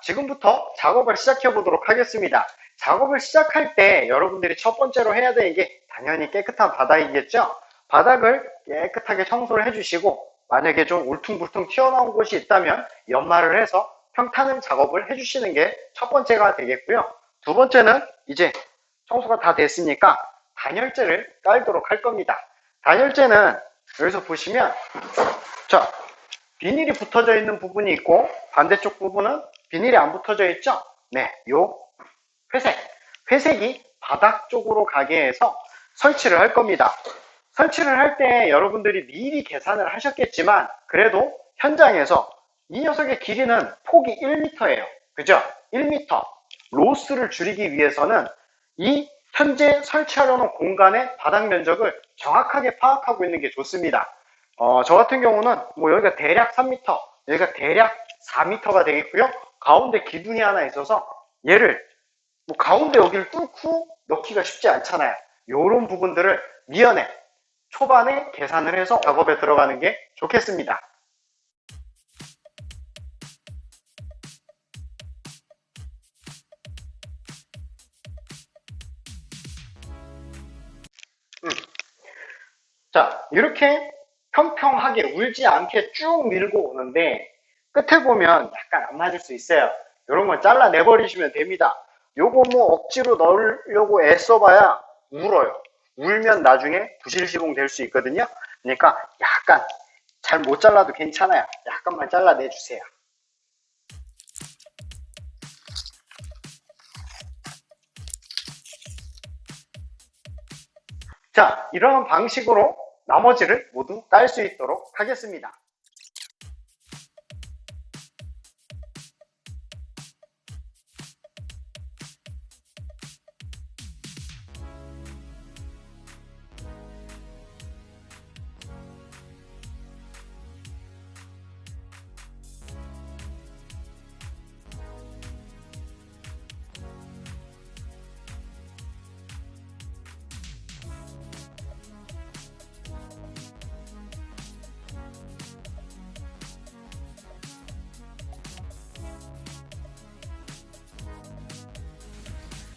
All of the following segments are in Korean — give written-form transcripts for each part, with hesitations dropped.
지금부터 작업을 시작해 보도록 하겠습니다. 작업을 시작할 때 여러분들이 첫 번째로 해야 되는 게 당연히 깨끗한 바닥이겠죠? 바닥을 깨끗하게 청소를 해주시고, 만약에 좀 울퉁불퉁 튀어나온 곳이 있다면 연마를 해서 평탄을 작업을 해주시는 게 첫 번째가 되겠고요. 두 번째는 이제 청소가 다 됐으니까 단열재를 깔도록 할 겁니다. 단열재는 여기서 보시면, 자, 비닐이 붙어져 있는 부분이 있고 반대쪽 부분은 비닐이 안 붙어져 있죠? 네, 요 회색이 바닥 쪽으로 가게 해서 설치를 할 겁니다. 설치를 할 때 여러분들이 미리 계산을 하셨겠지만 그래도 현장에서 이 녀석의 길이는 폭이 1m예요. 그죠? 1m. 로스를 줄이기 위해서는 이 현재 설치하려는 공간의 바닥 면적을 정확하게 파악하고 있는 게 좋습니다. 저 같은 경우는 여기가 대략 3m, 여기가 대략 4m가 되겠고요. 가운데 기둥이 하나 있어서 얘를 가운데 여기를 뚫고 넣기가 쉽지 않잖아요. 이런 부분들을 미연에 초반에 계산을 해서 작업에 들어가는 게 좋겠습니다. 자, 이렇게 평평하게 울지 않게 쭉 밀고 오는데 끝에 보면 약간 안 맞을 수 있어요. 이런 건 잘라내버리시면 됩니다. 요거 억지로 넣으려고 애써봐야 울어요. 울면 나중에 부실시공 될 수 있거든요. 그러니까 약간 잘 못 잘라도 괜찮아요. 약간만 잘라내주세요. 자, 이런 방식으로 나머지를 모두 깔 수 있도록 하겠습니다.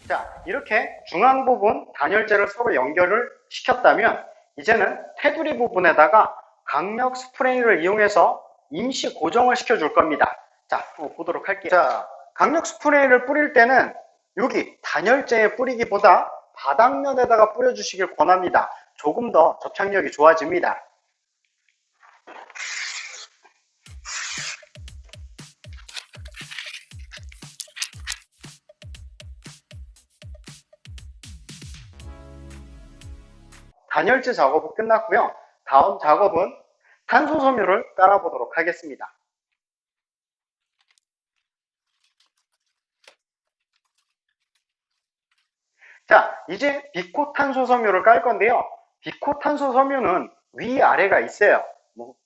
자, 이렇게 중앙 부분 단열재를 서로 연결을 시켰다면 이제는 테두리 부분에다가 강력 스프레이를 이용해서 임시 고정을 시켜줄 겁니다. 자, 한번 보도록 할게요. 자, 강력 스프레이를 뿌릴 때는 여기 단열재에 뿌리기보다 바닥면에다가 뿌려주시길 권합니다. 조금 더 접착력이 좋아집니다. 단열재 작업은 끝났고요. 다음 작업은 탄소 섬유를 깔아보도록 하겠습니다. 자, 이제 비코탄소 섬유를 깔 건데요. 비코탄소 섬유는 위아래가 있어요.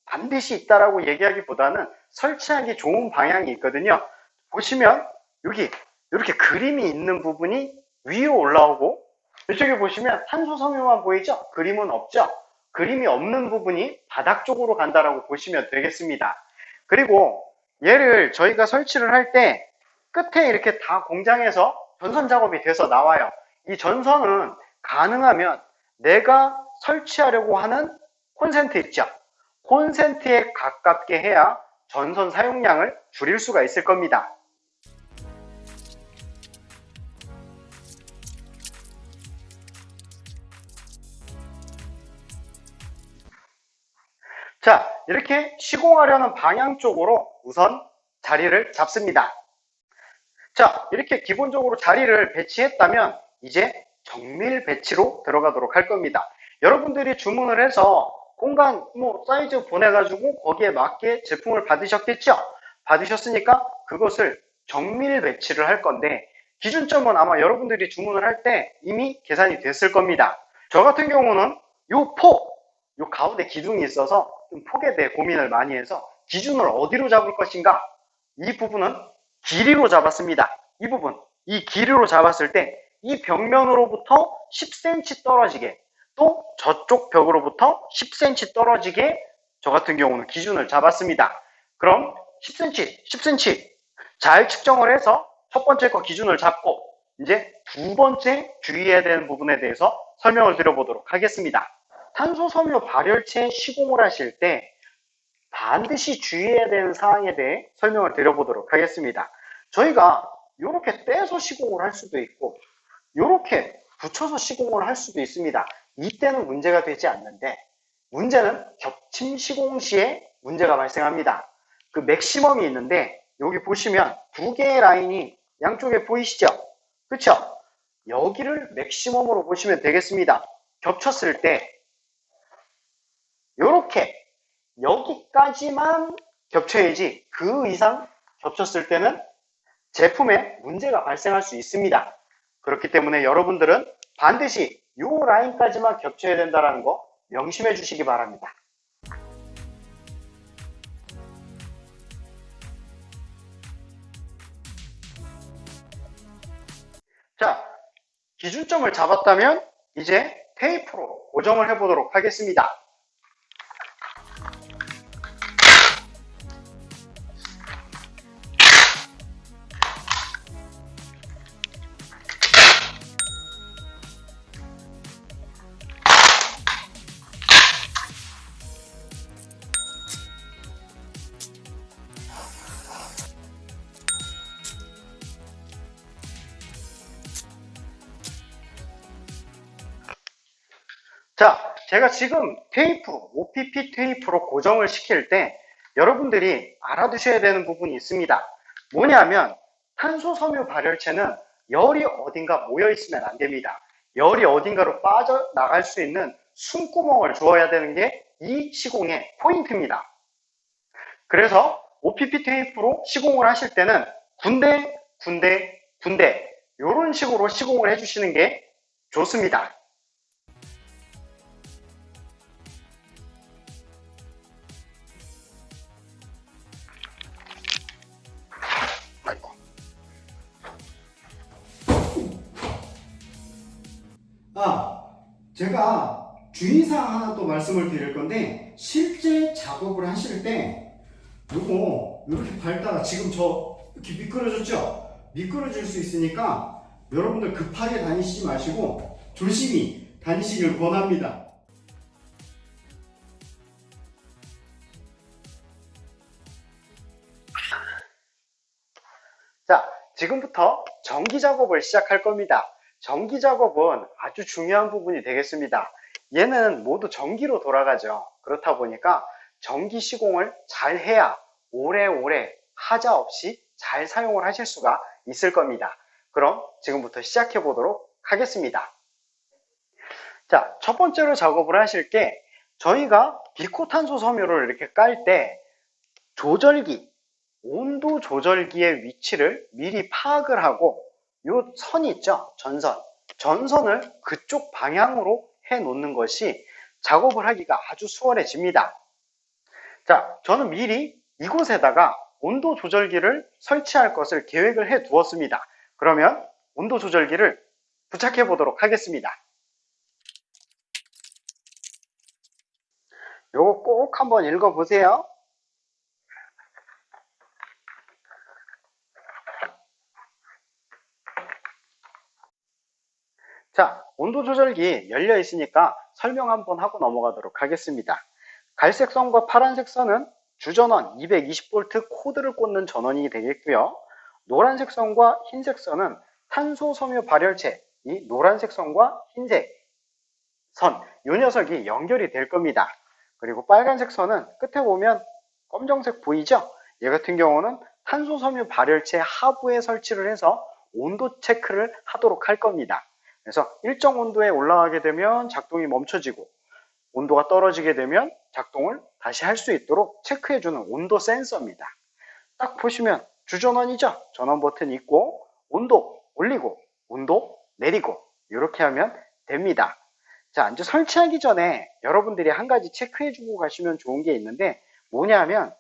반드시 있다라고 얘기하기보다는 설치하기 좋은 방향이 있거든요. 보시면 여기 이렇게 그림이 있는 부분이 위로 올라오고 이쪽에 보시면 탄소 섬유만 보이죠? 그림은 없죠? 그림이 없는 부분이 바닥 쪽으로 간다라고 보시면 되겠습니다. 그리고 얘를 저희가 설치를 할 때 끝에 이렇게 다 공장에서 전선 작업이 돼서 나와요. 이 전선은 가능하면 내가 설치하려고 하는 콘센트 있죠? 콘센트에 가깝게 해야 전선 사용량을 줄일 수가 있을 겁니다. 자, 이렇게 시공하려는 방향 쪽으로 우선 자리를 잡습니다. 자, 이렇게 기본적으로 자리를 배치했다면 이제 정밀 배치로 들어가도록 할 겁니다. 여러분들이 주문을 해서 공간 사이즈 보내가지고 거기에 맞게 제품을 받으셨겠죠? 받으셨으니까 그것을 정밀 배치를 할 건데 기준점은 아마 여러분들이 주문을 할 때 이미 계산이 됐을 겁니다. 저 같은 경우는 요 가운데 기둥이 있어서 좀 폭에 대해 고민을 많이 해서 기준을 어디로 잡을 것인가? 이 부분은 길이로 잡았습니다. 이 부분, 이 길이로 잡았을 때 이 벽면으로부터 10cm 떨어지게 또 저쪽 벽으로부터 10cm 떨어지게 저 같은 경우는 기준을 잡았습니다. 그럼 10cm, 10cm 잘 측정을 해서 첫 번째 거 기준을 잡고 이제 두 번째 주의해야 되는 부분에 대해서 설명을 드려보도록 하겠습니다. 탄소섬유 발열체 시공을 하실 때 반드시 주의해야 되는 사항에 대해 설명을 드려보도록 하겠습니다. 저희가 이렇게 떼서 시공을 할 수도 있고 이렇게 붙여서 시공을 할 수도 있습니다. 이때는 문제가 되지 않는데 문제는 겹침 시공 시에 문제가 발생합니다. 그 맥시멈이 있는데 여기 보시면 두 개의 라인이 양쪽에 보이시죠? 그렇죠? 여기를 맥시멈으로 보시면 되겠습니다. 겹쳤을 때 이렇게 여기까지만 겹쳐야지 그 이상 겹쳤을 때는 제품에 문제가 발생할 수 있습니다. 그렇기 때문에 여러분들은 반드시 이 라인까지만 겹쳐야 된다는 거 명심해 주시기 바랍니다. 자, 기준점을 잡았다면 이제 테이프로 고정을 해 보도록 하겠습니다. 자, 제가 지금 테이프, OPP 테이프로 고정을 시킬 때 여러분들이 알아두셔야 되는 부분이 있습니다. 뭐냐면 탄소섬유 발열체는 열이 어딘가 모여 있으면 안 됩니다. 열이 어딘가로 빠져나갈 수 있는 숨구멍을 주어야 되는 게 이 시공의 포인트입니다. 그래서 OPP 테이프로 시공을 하실 때는 군데, 군데, 군데 이런 식으로 시공을 해주시는 게 좋습니다. 제가 주의사항 하나 또 말씀을 드릴 건데, 실제 작업을 하실 때 요거 이렇게 밟다가 지금 저 이렇게 미끄러졌죠? 미끄러질 수 있으니까 여러분들 급하게 다니시지 마시고 조심히 다니시길 권합니다. 자, 지금부터 전기 작업을 시작할 겁니다. 전기 작업은 아주 중요한 부분이 되겠습니다. 얘는 모두 전기로 돌아가죠. 그렇다 보니까 전기 시공을 잘 해야 오래오래 하자 없이 잘 사용을 하실 수가 있을 겁니다. 그럼 지금부터 시작해 보도록 하겠습니다. 자, 첫 번째로 작업을 하실 게 저희가 비코탄소 섬유를 이렇게 깔 때 조절기, 온도 조절기의 위치를 미리 파악을 하고 이 선이 있죠, 전선을 그쪽 방향으로 해 놓는 것이 작업을 하기가 아주 수월해집니다. 자, 저는 미리 이곳에다가 온도 조절기를 설치할 것을 계획을 해 두었습니다. 그러면 온도 조절기를 부착해 보도록 하겠습니다. 요거 꼭 한번 읽어 보세요. 자, 온도 조절기 열려 있으니까 설명 한번 하고 넘어가도록 하겠습니다. 갈색 선과 파란색 선은 주전원 220V 코드를 꽂는 전원이 되겠고요. 노란색 선과 흰색 선은 탄소 섬유 발열체, 이 노란색 선과 흰색 선, 이 녀석이 연결이 될 겁니다. 그리고 빨간색 선은 끝에 보면 검정색 보이죠? 얘 같은 경우는 탄소 섬유 발열체 하부에 설치를 해서 온도 체크를 하도록 할 겁니다. 그래서 일정 온도에 올라가게 되면 작동이 멈춰지고 온도가 떨어지게 되면 작동을 다시 할 수 있도록 체크해주는 온도 센서입니다. 딱 보시면 주전원이죠. 전원 버튼이 있고 온도 올리고 온도 내리고 이렇게 하면 됩니다. 자, 이제 설치하기 전에 여러분들이 한 가지 체크해주고 가시면 좋은 게 있는데 뭐냐면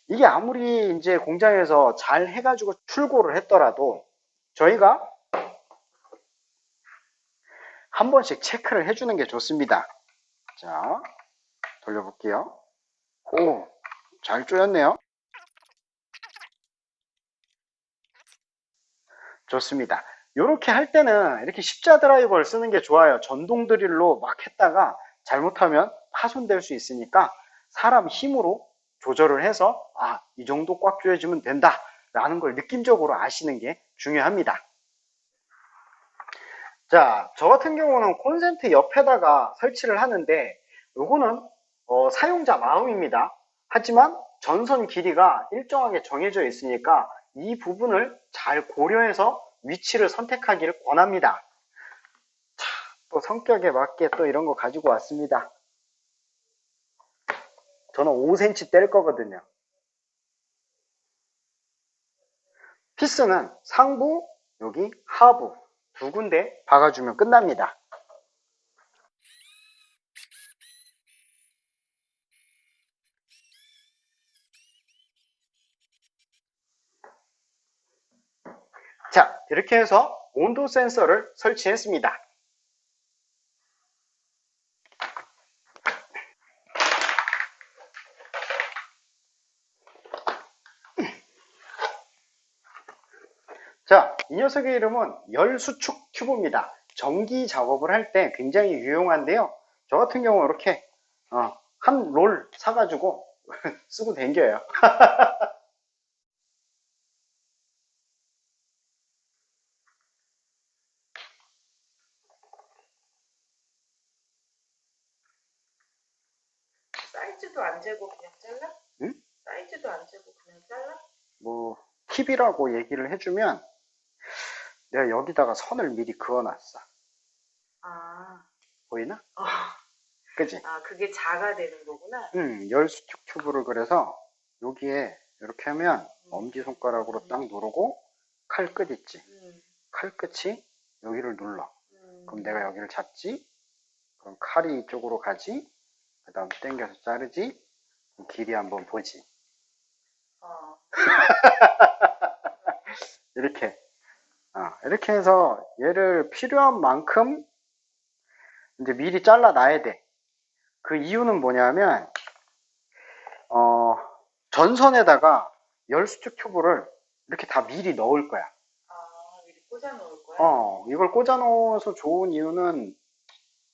이게 아무리 이제 공장에서 잘 해가지고 출고를 했더라도 저희가 한 번씩 체크를 해주는 게 좋습니다. 자, 돌려볼게요. 오, 잘 조였네요. 좋습니다. 이렇게 할 때는 이렇게 십자 드라이버를 쓰는 게 좋아요. 전동 드릴로 막 했다가 잘못하면 파손될 수 있으니까 사람 힘으로 조절을 해서 이 정도 꽉 조여주면 된다 라는 걸 느낌적으로 아시는 게 중요합니다. 자, 저 같은 경우는 콘센트 옆에다가 설치를 하는데 요거는 사용자 마음입니다. 하지만 전선 길이가 일정하게 정해져 있으니까 이 부분을 잘 고려해서 위치를 선택하기를 권합니다. 자, 또 성격에 맞게 또 이런 거 가지고 왔습니다. 저는 5cm 뗄 거거든요. 피스는 상부, 여기 하부 두 군데 박아주면 끝납니다. 자, 이렇게 해서 온도 센서를 설치했습니다. 자, 이 녀석의 이름은 열수축 튜브입니다. 전기 작업을 할 때 굉장히 유용한데요. 저 같은 경우 이렇게 한 롤 사가지고 쓰고 댕겨요. 사이즈도 안 재고 그냥 잘라? 응? 사이즈도 안 재고 그냥 잘라? 뭐 팁이라고 얘기를 해주면 내가 여기다가 선을 미리 그어놨어. 아, 보이나? 어, 그지? 그게 자가 되는 거구나. 열수축 튜브를 그래서 여기에 이렇게 하면 엄지손가락으로 딱 누르고 칼 끝 있지? 칼 끝이 여기를 눌러. 그럼 내가 여기를 잡지? 그럼 칼이 이쪽으로 가지? 그 다음 당겨서 자르지? 그럼 길이 한번 보지. 이렇게. 이렇게 해서 얘를 필요한 만큼 이제 미리 잘라놔야 돼. 그 이유는 뭐냐면, 전선에다가 열수축 튜브를 이렇게 다 미리 넣을 거야. 미리 꽂아 놓을 거야? 이걸 꽂아 넣어서 좋은 이유는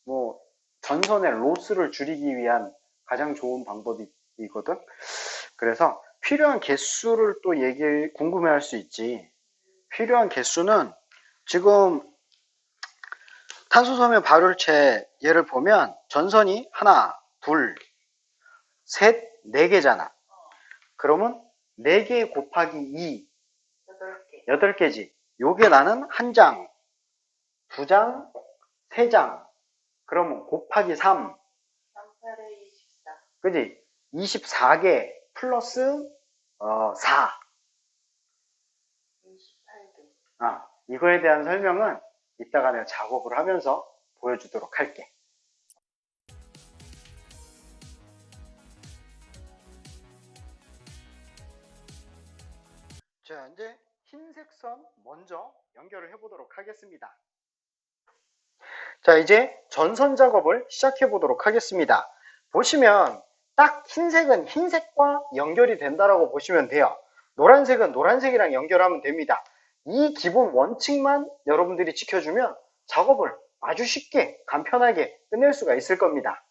뭐 전선의 로스를 줄이기 위한 가장 좋은 방법이거든. 그래서 필요한 개수를 또 궁금해할 수 있지. 필요한 개수는 지금 탄소섬유 발열체 얘를 보면 전선이 하나, 둘, 셋, 네 개잖아. 그러면 4개 곱하기 2, 8개. 8개지. 요게 나는 한 장, 두 장, 세 장. 그러면 곱하기 3. 3, 8에 24. 그지? 24개 플러스 4. 28개. 이거에 대한 설명은 이따가 내가 작업을 하면서 보여주도록 할게. 자, 이제 흰색 선 먼저 연결을 해보도록 하겠습니다. 자, 이제 전선 작업을 시작해 보도록 하겠습니다. 보시면 딱 흰색은 흰색과 연결이 된다라고 보시면 돼요. 노란색은 노란색이랑 연결하면 됩니다. 이 기본 원칙만 여러분들이 지켜주면 작업을 아주 쉽게 간편하게 끝낼 수가 있을 겁니다.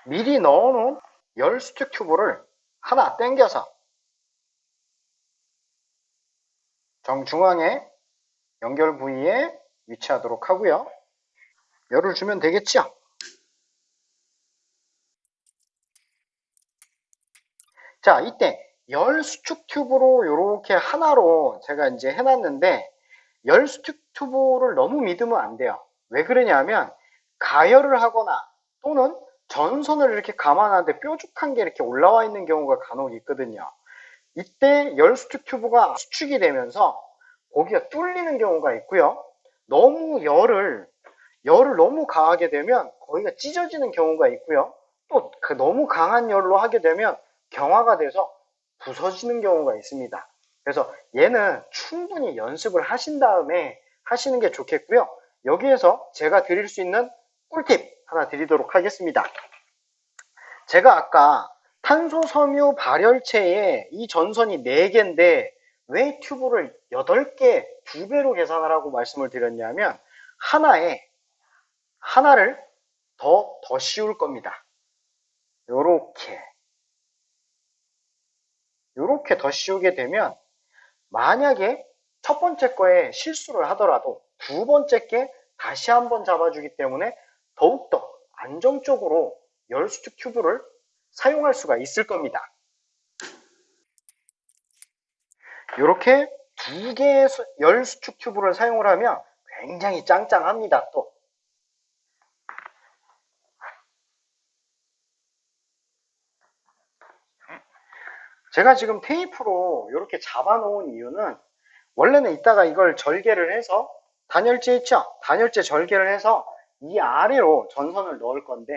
미리 넣어놓은 열수축 튜브를 하나 당겨서 정중앙에 연결 부위에 위치하도록 하고요. 열을 주면 되겠죠? 자, 이때 열수축 튜브로 이렇게 하나로 제가 이제 해놨는데 열수축 튜브를 너무 믿으면 안 돼요. 왜 그러냐면 가열을 하거나 또는 전선을 이렇게 감아놨는데 뾰족한 게 이렇게 올라와 있는 경우가 간혹 있거든요. 이때 열수축 튜브가 수축이 되면서 거기가 뚫리는 경우가 있고요. 너무 열을 너무 강하게 되면 거기가 찢어지는 경우가 있고요. 또 그 너무 강한 열로 하게 되면 경화가 돼서 부서지는 경우가 있습니다. 그래서 얘는 충분히 연습을 하신 다음에 하시는 게 좋겠고요. 여기에서 제가 드릴 수 있는 꿀팁 하나 드리도록 하겠습니다. 제가 아까 탄소 섬유 발열체에 이 전선이 4개인데 왜 튜브를 8개, 2배로 계산하라고 말씀을 드렸냐면 하나를 더 씌울 겁니다. 요렇게 더 씌우게 되면 만약에 첫 번째 거에 실수를 하더라도 두 번째 게 다시 한번 잡아주기 때문에 더욱더 안정적으로 열수축 튜브를 사용할 수가 있을 겁니다. 이렇게 2개의 열수축 튜브를 사용을 하면 굉장히 짱짱합니다. 또 제가 지금 테이프로 이렇게 잡아 놓은 이유는 원래는 이따가 이걸 절개를 해서 단열재 있죠? 단열재 절개를 해서 이 아래로 전선을 넣을 건데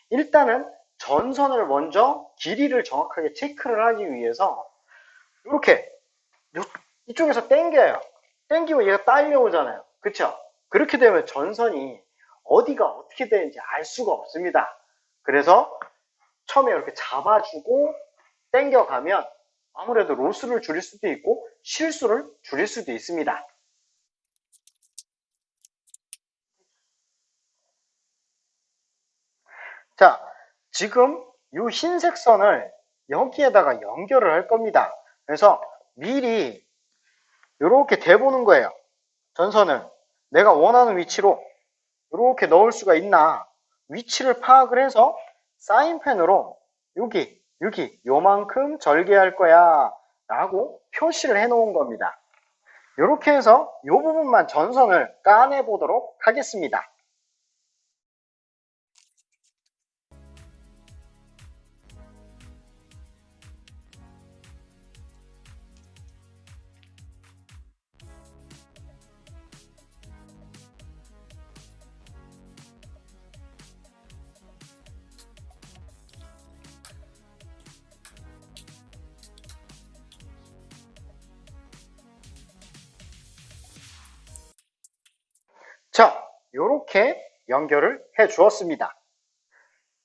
일단은 전선을 먼저 길이를 정확하게 체크를 하기 위해서 이렇게 이쪽에서 당겨요. 당기고 얘가 딸려오잖아요. 그쵸? 그렇게 되면 전선이 어디가 어떻게 되는지 알 수가 없습니다. 그래서 처음에 이렇게 잡아주고 당겨가면 아무래도 로스를 줄일 수도 있고 실수를 줄일 수도 있습니다. 자, 지금 이 흰색 선을 여기에다가 연결을 할 겁니다. 그래서 미리 이렇게 대보는 거예요. 전선을 내가 원하는 위치로 이렇게 넣을 수가 있나 위치를 파악을 해서 사인펜으로 여기 요만큼 절개할 거야 라고 표시를 해 놓은 겁니다. 이렇게 해서 이 부분만 전선을 까내 보도록 하겠습니다. 자, 이렇게 연결을 해 주었습니다.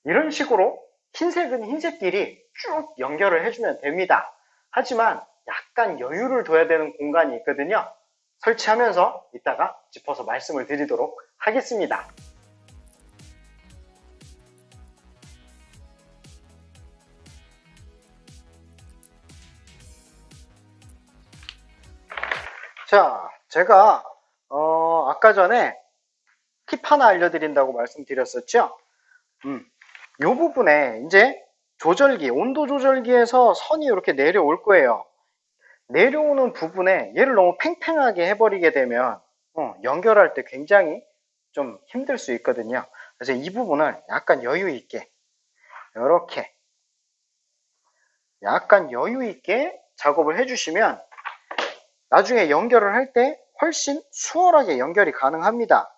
이런 식으로 흰색은 흰색끼리 쭉 연결을 해주면 됩니다. 하지만 약간 여유를 둬야 되는 공간이 있거든요. 설치하면서 이따가 짚어서 말씀을 드리도록 하겠습니다. 자, 제가 아까 전에 팁 하나 알려드린다고 말씀드렸었죠. 이 부분에 이제 조절기, 온도 조절기에서 선이 이렇게 내려올 거예요. 내려오는 부분에 얘를 너무 팽팽하게 해버리게 되면 연결할 때 굉장히 좀 힘들 수 있거든요. 그래서 이 부분을 약간 여유 있게 이렇게 약간 여유 있게 작업을 해주시면 나중에 연결을 할 때 훨씬 수월하게 연결이 가능합니다.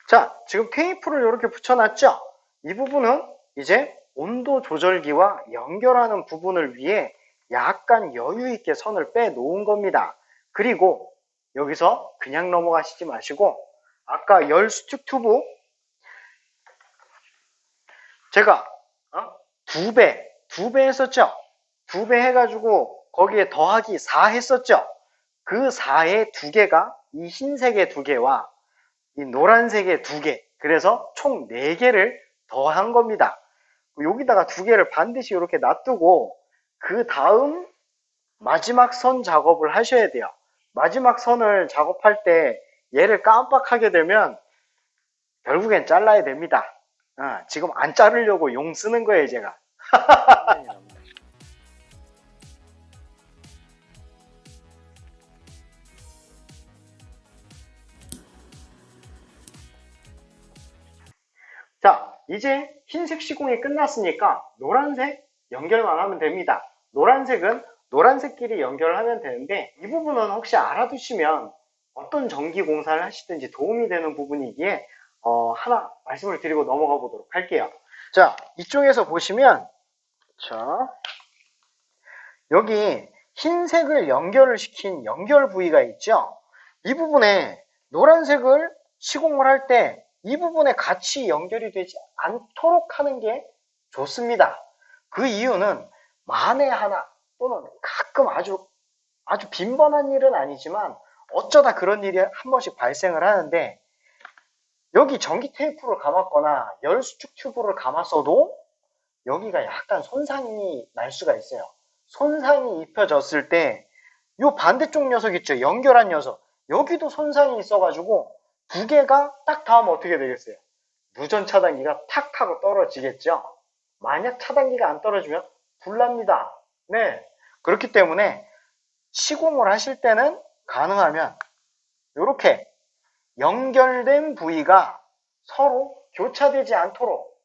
자, 지금 테이프를 이렇게 붙여놨죠? 이 부분은 이제 온도 조절기와 연결하는 부분을 위해 약간 여유 있게 선을 빼 놓은 겁니다. 그리고 여기서 그냥 넘어가시지 마시고 아까 열수축 튜브 제가 2배 했었죠? 2배 해가지고 거기에 더하기 4 했었죠? 그 4의 2개가 이 흰색의 2개와 이 노란색의 2개, 그래서 총 4개를 더한 겁니다. 여기다가 2개를 반드시 이렇게 놔두고 그 다음 마지막 선 작업을 하셔야 돼요. 마지막 선을 작업할 때 얘를 깜빡하게 되면 결국엔 잘라야 됩니다. 지금 안 자르려고 용 쓰는 거예요, 제가. 자, 이제 흰색 시공이 끝났으니까 노란색 연결만 하면 됩니다. 노란색은 노란색끼리 연결하면 되는데 이 부분은 혹시 알아두시면 어떤 전기 공사를 하시든지 도움이 되는 부분이기에 하나 말씀을 드리고 넘어가 보도록 할게요. 자, 이쪽에서 보시면, 자, 여기 흰색을 연결을 시킨 연결 부위가 있죠? 이 부분에 노란색을 시공을 할 때 이 부분에 같이 연결이 되지 않도록 하는 게 좋습니다. 그 이유는 만에 하나 또는 가끔 아주 빈번한 일은 아니지만 어쩌다 그런 일이 한 번씩 발생을 하는데 여기 전기 테이프를 감았거나 열수축 튜브를 감았어도 여기가 약간 손상이 날 수가 있어요. 손상이 입혀졌을 때 이 반대쪽 녀석 있죠? 연결한 녀석. 여기도 손상이 있어가지고 두 개가 딱 닿으면 어떻게 되겠어요? 무전 차단기가 탁 하고 떨어지겠죠? 만약 차단기가 안 떨어지면 불납니다. 네. 그렇기 때문에 시공을 하실 때는 가능하면 이렇게 연결된 부위가 서로 교차되지 않도록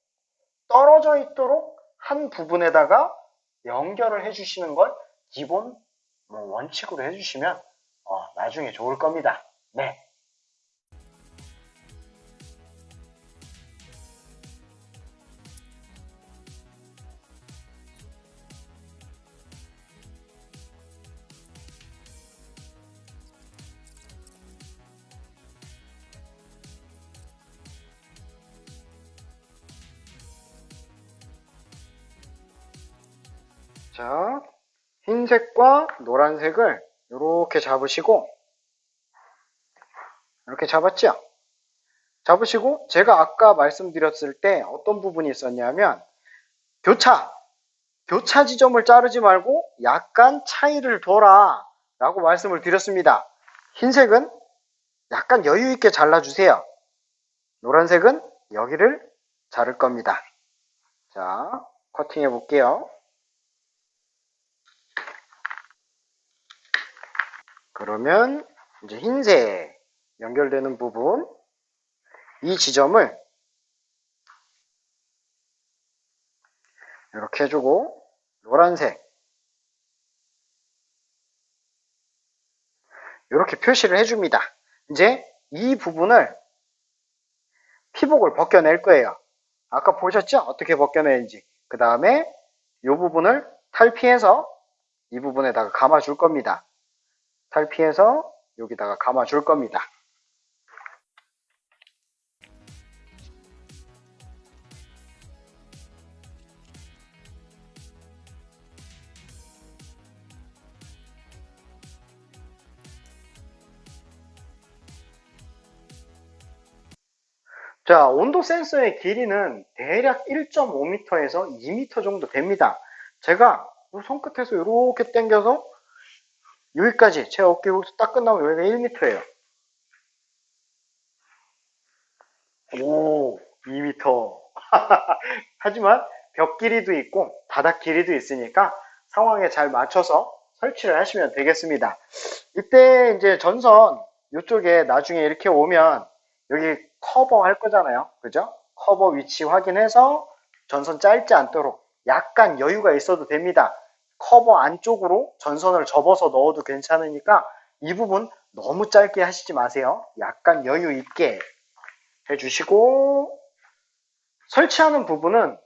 떨어져 있도록 한 부분에다가 연결을 해주시는 걸 기본 원칙으로 해주시면 나중에 좋을 겁니다. 네. 자, 흰색과 노란색을 이렇게 잡으시고 이렇게 잡았죠? 잡으시고 제가 아까 말씀드렸을 때 어떤 부분이 있었냐면 교차 지점을 자르지 말고 약간 차이를 둬라 라고 말씀을 드렸습니다. 흰색은 약간 여유 있게 잘라주세요. 노란색은 여기를 자를 겁니다. 자, 커팅해 볼게요. 그러면 이제 흰색 연결되는 부분 이 지점을 이렇게 해주고 노란색 이렇게 표시를 해줍니다. 이제 이 부분을 피복을 벗겨낼 거예요. 아까 보셨죠? 어떻게 벗겨내는지. 그 다음에 이 부분을 탈피해서 이 부분에다가 감아줄 겁니다. 탈피해서 여기다가 감아줄 겁니다. 자, 온도 센서의 길이는 대략 1.5m에서 2m 정도 됩니다. 제가 손끝에서 이렇게 당겨서 여기까지 제 어깨부터 딱 끝나면 여기가 1m예요. 오, 2m. 하지만 벽 길이도 있고 바닥 길이도 있으니까 상황에 잘 맞춰서 설치를 하시면 되겠습니다. 이때 이제 전선 이쪽에 나중에 이렇게 오면 여기 커버 할 거잖아요. 그죠? 커버 위치 확인해서 전선 짧지 않도록 약간 여유가 있어도 됩니다. 커버 안쪽으로 전선을 접어서 넣어도 괜찮으니까 이 부분 너무 짧게 하시지 마세요. 약간 여유 있게 해주시고 설치하는 부분은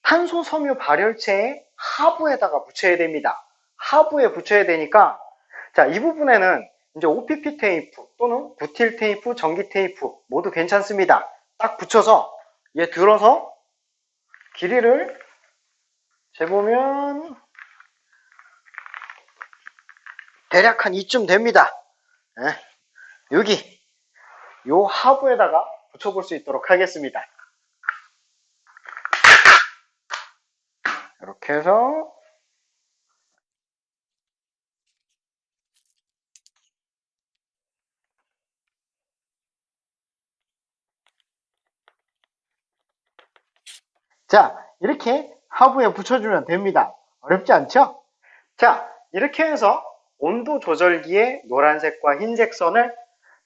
탄소 섬유 발열체의 하부에다가 붙여야 됩니다. 하부에 붙여야 되니까 자, 이 부분에는 이제 OPP 테이프 또는 부틸 테이프, 전기 테이프 모두 괜찮습니다. 딱 붙여서 얘 들어서 길이를 재보면 대략 한 이쯤 됩니다. 여기 요 하부에다가 붙여볼 수 있도록 하겠습니다. 이렇게 해서 자, 이렇게 하부에 붙여주면 됩니다. 어렵지 않죠? 자, 이렇게 해서 온도 조절기의 노란색과 흰색 선을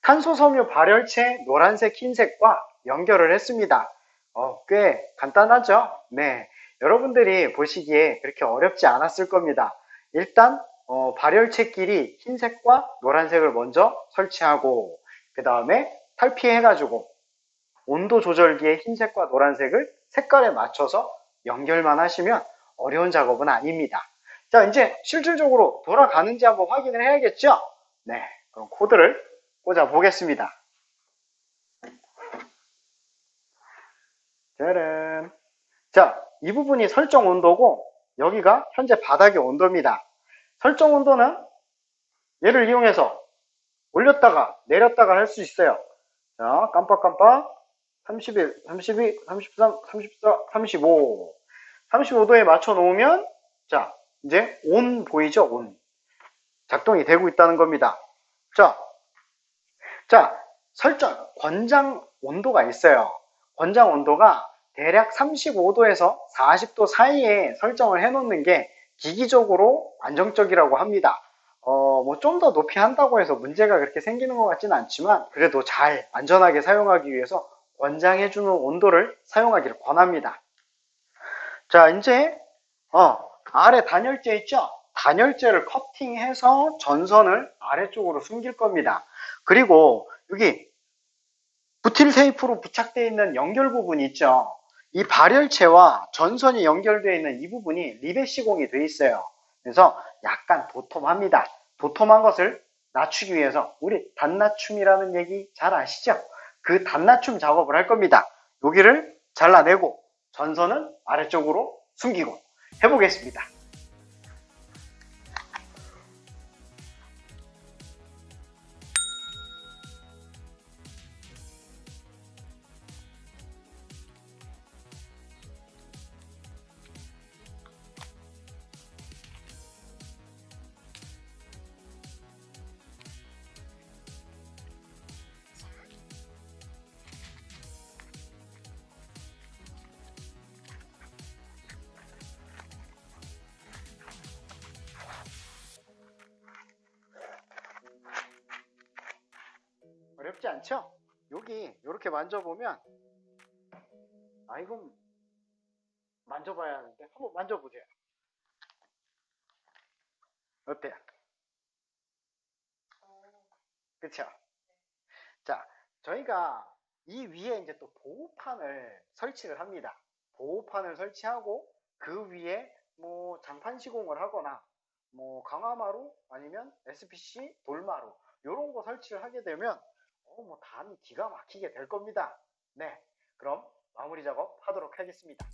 탄소섬유 발열체 노란색, 흰색과 연결을 했습니다. 꽤 간단하죠? 네. 여러분들이 보시기에 그렇게 어렵지 않았을 겁니다. 일단, 발열체끼리 흰색과 노란색을 먼저 설치하고, 그 다음에 탈피해가지고, 온도 조절기의 흰색과 노란색을 색깔에 맞춰서 연결만 하시면 어려운 작업은 아닙니다. 자, 이제 실질적으로 돌아가는지 한번 확인을 해야겠죠? 네, 그럼 코드를 꽂아 보겠습니다. 짜란. 자, 이 부분이 설정 온도고 여기가 현재 바닥의 온도입니다. 설정 온도는 얘를 이용해서 올렸다가 내렸다가 할 수 있어요. 자, 깜빡깜빡 31, 32, 33, 34, 35 35도에 맞춰 놓으면 자, 이제 온 보이죠? 온 작동이 되고 있다는 겁니다. 자, 설정 권장 온도가 있어요. 권장 온도가 대략 35도에서 40도 사이에 설정을 해 놓는 게 기기적으로 안정적이라고 합니다. 뭐 좀 더 높이 한다고 해서 문제가 그렇게 생기는 것 같지는 않지만 그래도 잘 안전하게 사용하기 위해서 권장해주는 온도를 사용하기를 권합니다. 자, 이제 아래 단열재 있죠? 단열재를 커팅해서 전선을 아래쪽으로 숨길 겁니다. 그리고 여기 부틸 테이프로 부착되어 있는 연결 부분이 있죠? 이 발열체와 전선이 연결되어 있는 이 부분이 리벳 시공이 되어 있어요. 그래서 약간 도톰합니다. 도톰한 것을 낮추기 위해서 우리 단낮춤이라는 얘기 잘 아시죠? 그 단낮춤 작업을 할 겁니다. 여기를 잘라내고 전선은 아래쪽으로 숨기고 해보겠습니다. 어렵지 않죠? 여기 이렇게 만져보면 이건 만져봐야 하는데 한번 만져보세요. 어때요? 그쵸? 자, 저희가 이 위에 이제 또 보호판을 설치를 합니다. 보호판을 설치하고 그 위에 뭐 장판 시공을 하거나 뭐 강화마루 아니면 SPC 돌마루 이런 거 설치를 하게 되면 뭐 단이 기가 막히게 될 겁니다. 네, 그럼 마무리 작업 하도록 하겠습니다.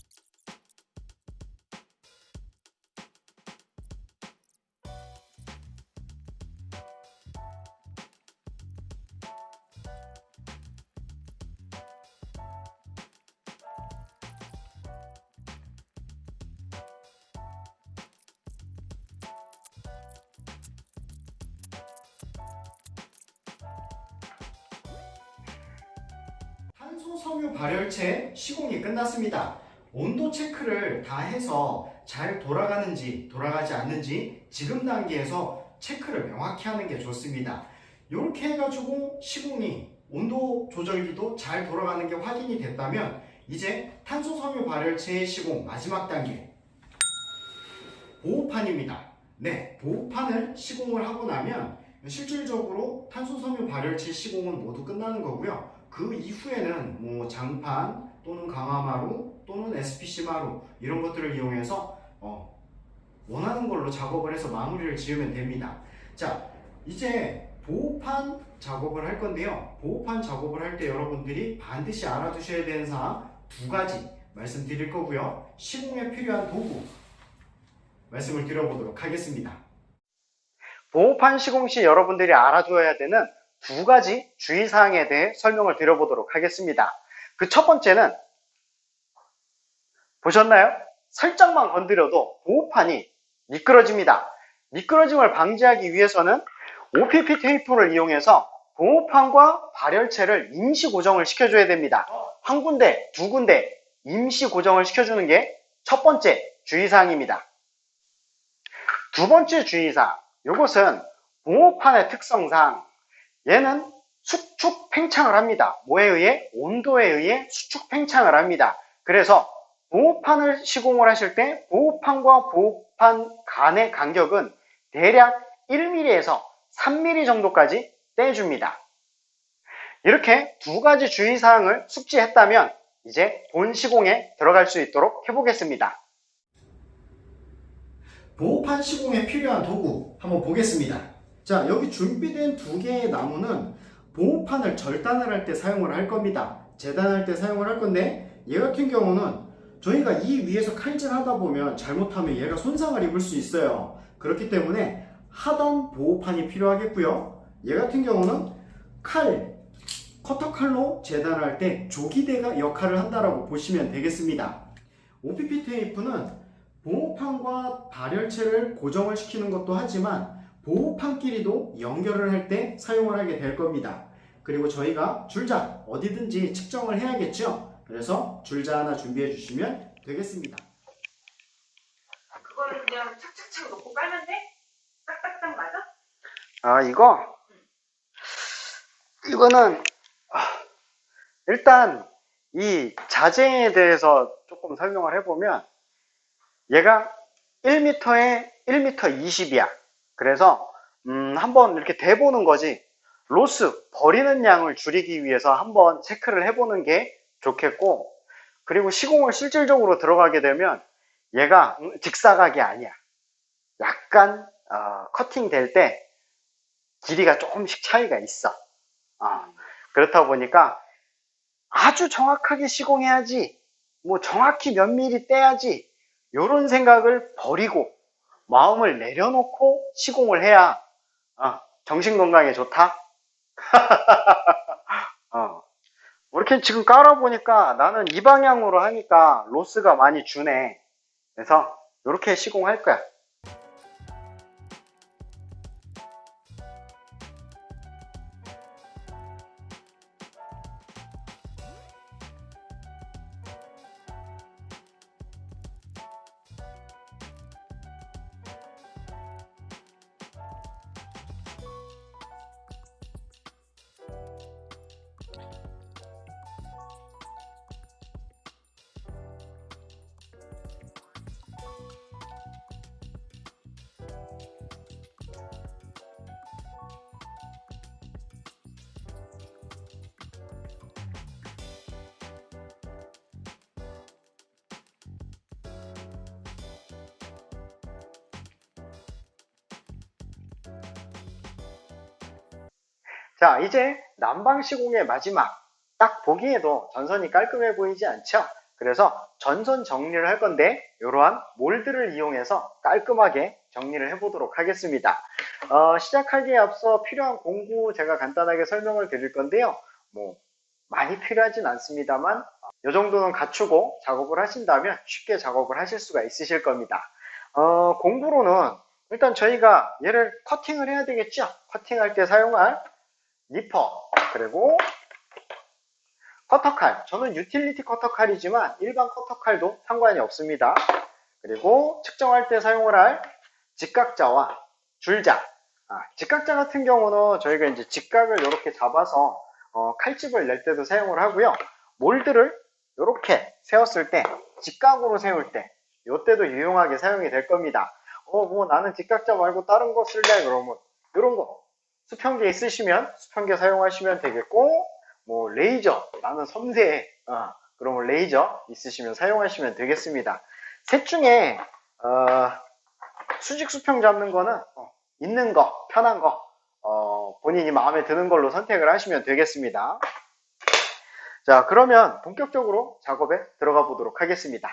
탄소 섬유 발열체 시공이 끝났습니다. 온도 체크를 다 해서 잘 돌아가는지 돌아가지 않는지 지금 단계에서 체크를 명확히 하는 게 좋습니다. 이렇게 해가지고 시공이 온도 조절기도 잘 돌아가는 게 확인이 됐다면 이제 탄소 섬유 발열체의 시공 마지막 단계 보호판입니다. 네, 보호판을 시공을 하고 나면 실질적으로 탄소 섬유 발열체 시공은 모두 끝나는 거고요. 그 이후에는 뭐 장판 또는 강화마루 또는 SPC 마루 이런 것들을 이용해서 원하는 걸로 작업을 해서 마무리를 지으면 됩니다. 자, 이제 보호판 작업을 할 건데요. 보호판 작업을 할 때 여러분들이 반드시 알아두셔야 되는 사항 두 가지 말씀드릴 거고요. 시공에 필요한 도구 말씀을 드려보도록 하겠습니다. 보호판 시공 시 여러분들이 알아두어야 되는 두 가지 주의사항에 대해 설명을 드려보도록 하겠습니다. 그 첫 번째는 보셨나요? 살짝만 건드려도 보호판이 미끄러집니다. 미끄러짐을 방지하기 위해서는 OPP 테이프를 이용해서 보호판과 발열체를 임시 고정을 시켜줘야 됩니다. 한 군데, 두 군데 임시 고정을 시켜주는 게 첫 번째 주의사항입니다. 두 번째 주의사항, 이것은 보호판의 특성상 얘는 수축 팽창을 합니다. 뭐에 의해? 온도에 의해 수축 팽창을 합니다. 그래서 보호판을 시공을 하실 때 보호판과 보호판 간의 간격은 대략 1mm에서 3mm 정도까지 떼줍니다. 이렇게 두 가지 주의사항을 숙지했다면 이제 본 시공에 들어갈 수 있도록 해보겠습니다. 보호판 시공에 필요한 도구 한번 보겠습니다. 자, 여기 준비된 두 개의 나무는 보호판을 절단을 할 때 사용을 할 겁니다. 재단할 때 사용을 할 건데, 얘 같은 경우는 저희가 이 위에서 칼질 하다 보면 잘못하면 얘가 손상을 입을 수 있어요. 그렇기 때문에 하단 보호판이 필요하겠고요. 얘 같은 경우는 커터 칼로 재단을 할 때 조기대가 역할을 한다라고 보시면 되겠습니다. OPP 테이프는 보호판과 발열체를 고정을 시키는 것도 하지만 보호판끼리도 연결을 할 때 사용을 하게 될 겁니다. 그리고 저희가 줄자 어디든지 측정을 해야겠죠. 그래서 줄자 하나 준비해 주시면 되겠습니다. 그거를 그냥 착착착 놓고 깔면 돼? 딱딱딱 맞아? 아, 이거는 일단 이 자재에 대해서 조금 설명을 해보면, 얘가 1m에 1m 20이야. 그래서 한번 이렇게 대보는 거지, 로스 버리는 양을 줄이기 위해서 한번 체크를 해보는 게 좋겠고, 그리고 시공을 실질적으로 들어가게 되면 얘가 직사각이 아니야. 약간 커팅 될 때 길이가 조금씩 차이가 있어. 그렇다 보니까 아주 정확하게 시공해야지, 뭐 정확히 몇 미리 떼야지, 요런 생각을 버리고 마음을 내려놓고 시공을 해야 정신 건강에 좋다. 이렇게 지금 깔아보니까 나는 이 방향으로 하니까 로스가 많이 주네. 그래서 이렇게 시공할 거야. 자, 이제 난방 시공의 마지막. 딱 보기에도 전선이 깔끔해 보이지 않죠? 그래서 전선 정리를 할 건데, 이러한 몰드를 이용해서 깔끔하게 정리를 해보도록 하겠습니다. 시작하기에 앞서 필요한 공구 제가 간단하게 설명을 드릴 건데요. 뭐 많이 필요하진 않습니다만 이 정도는 갖추고 작업을 하신다면 쉽게 작업을 하실 수가 있으실 겁니다. 공구로는 일단 저희가 얘를 커팅을 해야 되겠죠? 커팅할 때 사용할 니퍼, 그리고 커터칼. 저는 유틸리티 커터칼이지만 일반 커터칼도 상관이 없습니다. 그리고 측정할 때 사용을 할 직각자와 줄자. 직각자 같은 경우는 저희가 이제 직각을 이렇게 잡아서 칼집을 낼 때도 사용을 하고요. 몰드를 이렇게 세웠을 때, 직각으로 세울 때, 이때도 유용하게 사용이 될 겁니다. 뭐 나는 직각자 말고 다른 거 쓸래? 그러면 이런 거 수평계 있으시면 수평계 사용하시면 되겠고, 뭐 레이저, 나는 섬세해, 그러면 레이저 있으시면 사용하시면 되겠습니다. 셋 중에 수직 수평 잡는 거는 있는 거, 편한 거, 본인이 마음에 드는 걸로 선택을 하시면 되겠습니다. 자, 그러면 본격적으로 작업에 들어가 보도록 하겠습니다.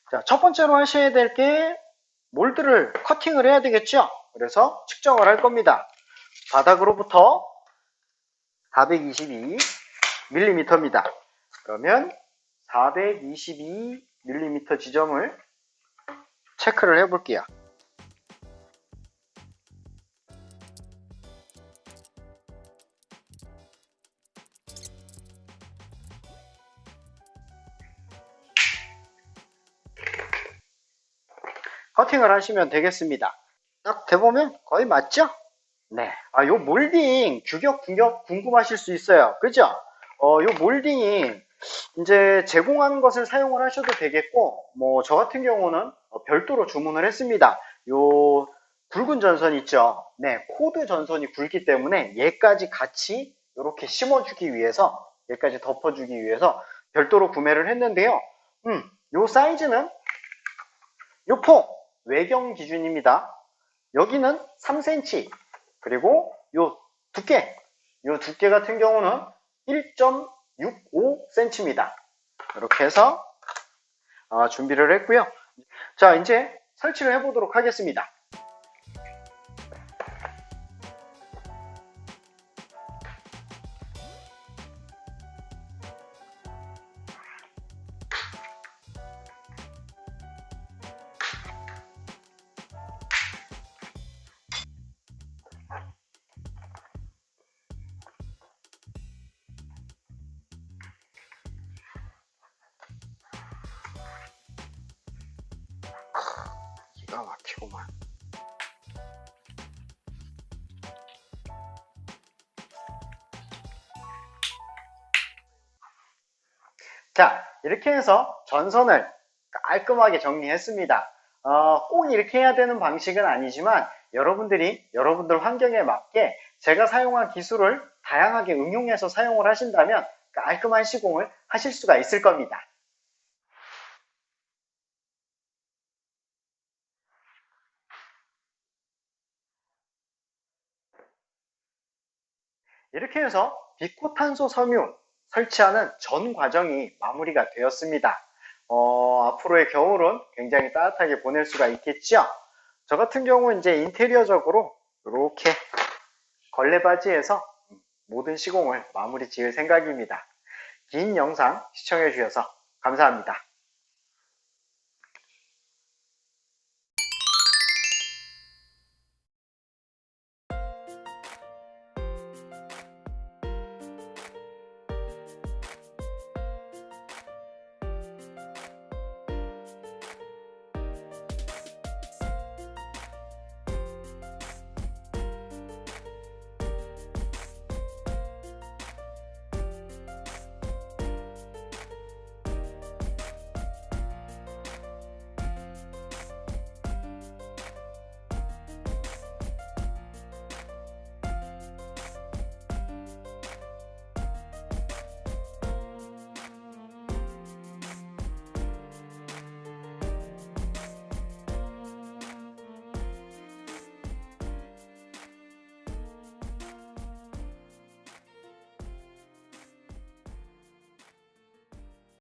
자, 첫 번째로 하셔야 될 게 몰드를 커팅을 해야 되겠죠? 그래서 측정을 할 겁니다. 바닥으로부터 422mm입니다. 그러면 422mm 지점을 체크를 해 볼게요. 커팅을 하시면 되겠습니다. 딱 대보면 거의 맞죠? 네. 요 몰딩 규격 궁금하실 수 있어요. 그죠? 요 몰딩이 이제 제공하는 것을 사용을 하셔도 되겠고, 뭐 저 같은 경우는 별도로 주문을 했습니다. 요 굵은 전선 있죠? 네, 코드 전선이 굵기 때문에 얘까지 같이 이렇게 심어주기 위해서 얘까지 덮어주기 위해서 별도로 구매를 했는데요. 요 사이즈는 요 폭 외경 기준입니다. 여기는 3cm, 그리고 요 두께 같은 경우는 1.65cm입니다. 이렇게 해서 준비를 했고요. 자, 이제 설치를 해보도록 하겠습니다. 기가 막히구만. 자, 이렇게 해서 전선을 깔끔하게 정리했습니다. 꼭 이렇게 해야 되는 방식은 아니지만 여러분들이 여러분들 환경에 맞게 제가 사용한 기술을 다양하게 응용해서 사용을 하신다면 깔끔한 시공을 하실 수가 있을 겁니다. 이렇게 해서 비코탄소 섬유 설치하는 전 과정이 마무리가 되었습니다. 앞으로의 겨울은 굉장히 따뜻하게 보낼 수가 있겠죠. 저 같은 경우는 이제 인테리어적으로 이렇게 걸레바지에서 모든 시공을 마무리 지을 생각입니다. 긴 영상 시청해 주셔서 감사합니다.